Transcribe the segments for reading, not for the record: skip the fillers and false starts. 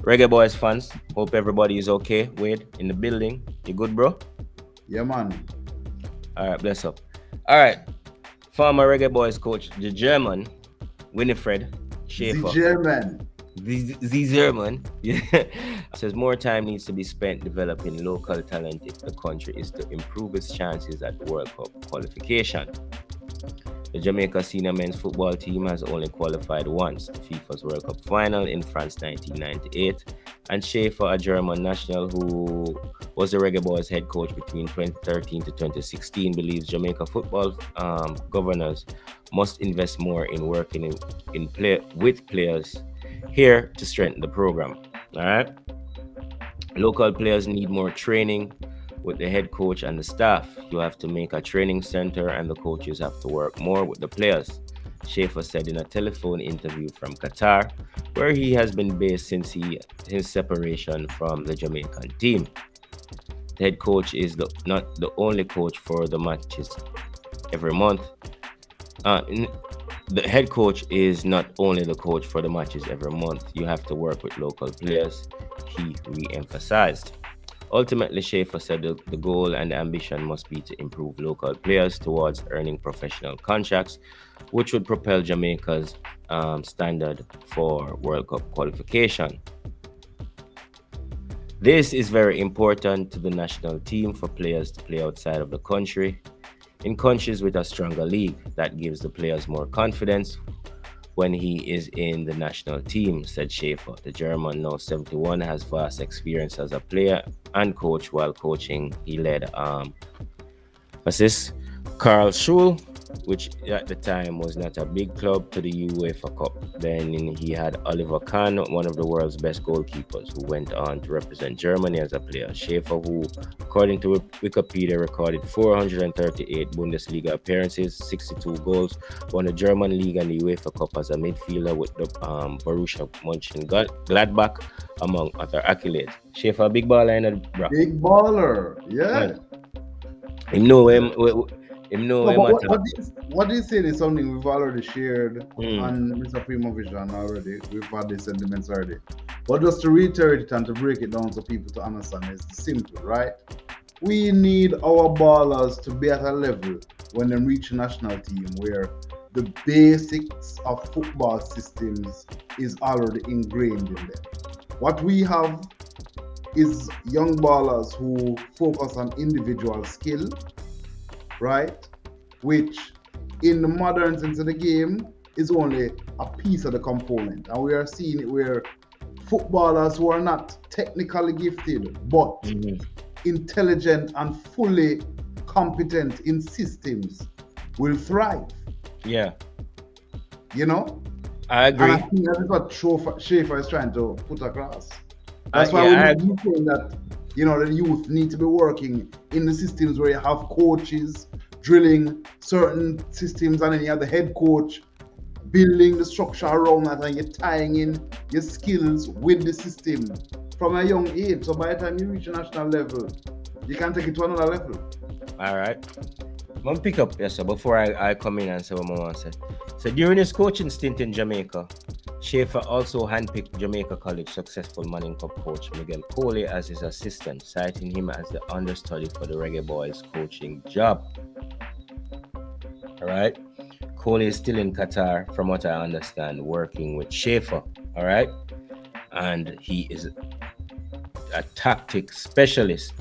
Reggae Boys fans, hope everybody is okay. Wade in the building. You good, bro? Yeah, man. All right, bless up. All right, former Reggae Boys coach, the German, Winfried The Shafer. German. The German, yeah, says more time needs to be spent developing local talent if the country is to improve its chances at World Cup qualification. The Jamaica senior men's football team has only qualified once, the FIFA's World Cup final in France 1998, and Shafer, a German national who was the Reggae Boys head coach between 2013 to 2016, believes Jamaica football governors must invest more in working with players here to strengthen the program. All right. Local players need more training with the head coach and the staff. You have to make a training center, and the coaches have to work more with the players. Shafer said in a telephone interview from Qatar, where he has been based since his separation from the Jamaican team. The head coach is not the only coach for the matches every month. The head coach is not only the coach for the matches every month. You have to work with local players, he re-emphasized. Ultimately, Shafer said the goal and the ambition must be to improve local players towards earning professional contracts, which would propel Jamaica's standard for World Cup qualification. This is very important to the national team for players to play outside of the country. In countries with a stronger league, that gives the players more confidence when he is in the national team, said Shafer. The German, now 71, has vast experience as a player and coach. While coaching, he led assist Karl Schul, which at the time was not a big club, to the UEFA Cup. Then he had Oliver Kahn, one of the world's best goalkeepers, who went on to represent Germany as a player. Shafer, who, according to Wikipedia, recorded 438 Bundesliga appearances, 62 goals, won the German League and the UEFA Cup as a midfielder with the Borussia Mönchengladbach, among other accolades. Shafer, big baller in the bro. Big baller. Yeah. Man. Him know him. Him know No, him but at what do you say is something we've already shared Mm. on Mr. Primo Vision already. We've had these sentiments already. But just to reiterate it and to break it down so people to understand, it's simple, right? We need our ballers to be at a level when they reach national team where the basics of football systems is already ingrained in them. What we have is young ballers who focus on individual skill, right? Which in the modern sense of the game is only a piece of the component. And we are seeing it where footballers who are not technically gifted but intelligent and fully competent in systems will thrive. Yeah, You know? I And agree. I think that is what Shafer is trying to put across. I- That's why yeah, we need saying that, the youth need to be working in the systems where you have coaches drilling certain systems, and then you have the head coach building the structure around that, and you're tying in your skills with the system from a young age. So by the time you reach a national level, you can take it to another level. All right. I'm gonna pick up, yes, sir, before I come in and say what I want to say. So during his coaching stint in Jamaica, Shafer also handpicked Jamaica College successful Manning Cup coach Miguel Coley as his assistant, citing him as the understudy for the Reggae Boys coaching job. All right. Coley is still in Qatar, from what I understand, working with Shafer. All right. And he is a tactic specialist.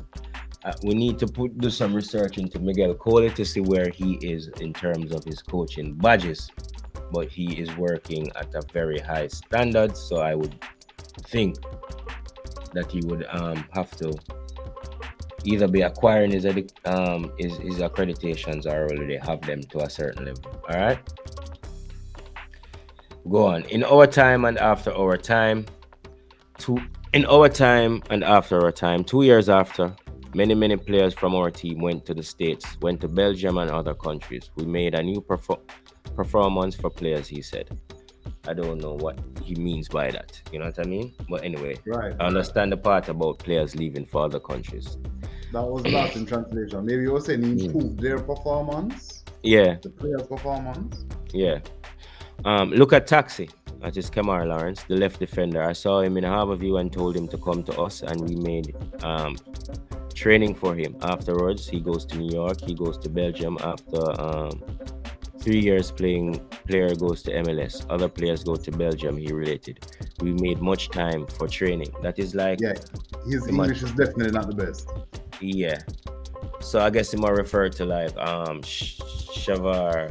We need to do some research into Miguel Coley to see where he is in terms of his coaching badges. But he is working at a very high standard, so I would think that he would have to either be acquiring his accreditations or already have them to a certain level. All right. Go on. In our time and after our time, 2 years after, many players from our team went to the States, went to Belgium and other countries. We made a new performance for players, he said. I don't know what he means by that. You know what I mean? But anyway, Right. I understand the part about players leaving for other countries. That was lost in translation. Maybe you were saying he improved their performance, Yeah, the players' performance. yeah. Look at Taxi. That is Kamar Lawrence, the left defender. I saw him in Harborview and told him to come to us, and we made training for him. Afterwards, he goes to New York. He goes to Belgium. After 3 years playing, player goes to MLS. Other players go to Belgium. He related. We made much time for training. That is like, Yeah, his English is definitely not the best. yeah. So I guess he might refer to like Shamar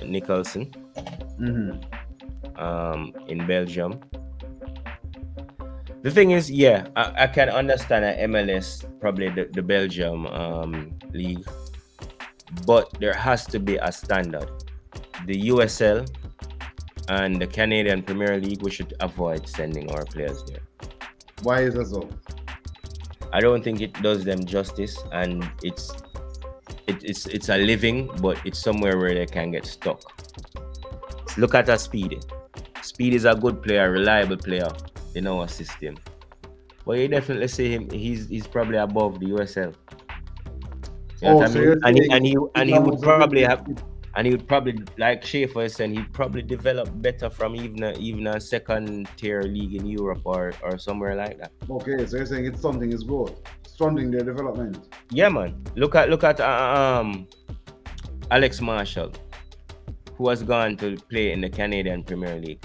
Nicholson in Belgium. The thing is, yeah, I can understand that MLS, probably the Belgium league, but there has to be a standard. The USL and the Canadian Premier League, we should avoid sending our players there. Why is that so? I don't think it does them justice, and it's a living, but it's somewhere where they can get stuck. Look at a Speedy. Speedy is a good player, reliable player in our system. But you definitely see him. He's probably above the USL. You know what I So mean? you're saying And he would it's probably have, and he would probably, like Shafer said, he'd probably develop better from even a second tier league in Europe or somewhere like that. Okay, so you're saying it's something is good, stunting their development. Yeah, man. Look at Alex Marshall, who has gone to play in the Canadian Premier League.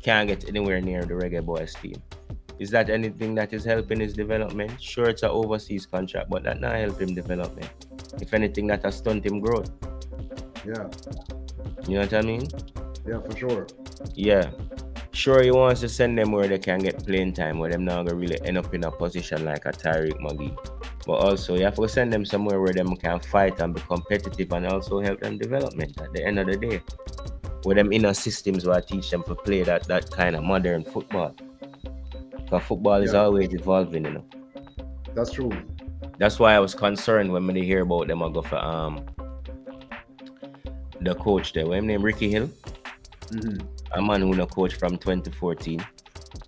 Can't get anywhere near the Reggae Boyz team. Is that anything that is helping his development? Sure, it's an overseas contract, but that not help him development. If anything, that has stunt him growth. Yeah. You know what I mean? Yeah, for sure. Yeah. Sure, he wants to send them where they can get playing time, where them not gonna really end up in a position like a Tyreek McGee. But also, you have to send them somewhere where them can fight and be competitive and also help them development at the end of the day. Where them inner systems will teach them to play that kind of modern football. Because football is always evolving, you know. That's true. That's why I was concerned when they hear about them. I go for the coach there. What his name? Ricky Hill. A man who no coach from 2014.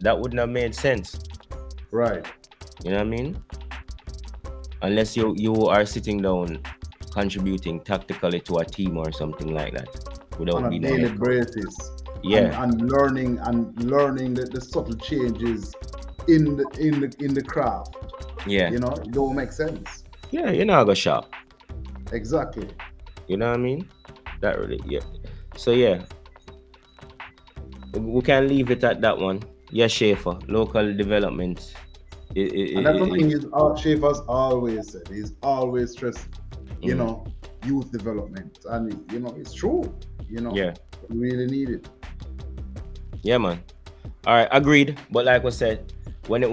That wouldn't have made sense. Right. You know what I mean? Unless you are sitting down contributing tactically to a team or something like that. Without On a being daily basis. Yeah. And learning the subtle changes in the craft. Yeah. You know, it don't make sense. Yeah, you're not gonna shop. Exactly. You know what I mean? That really, yeah. So yeah, we can leave it at that one. Yeah, Shafer, local development. And that's the thing is, Schaefer's always said. He's always stressed, you know, youth development, and you know, it's true. You know, yeah, we really need it. Yeah, man. All right, agreed. But like I said, when you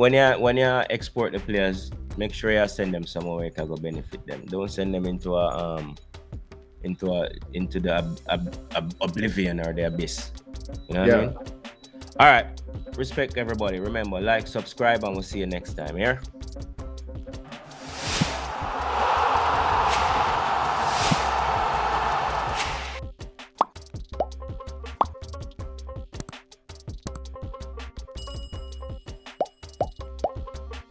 export the players, make sure you send them somewhere where you can go benefit them. Don't send them into the oblivion or the abyss. You know what I mean? All right. Respect everybody. Remember, like, subscribe, and we'll see you next time. Here.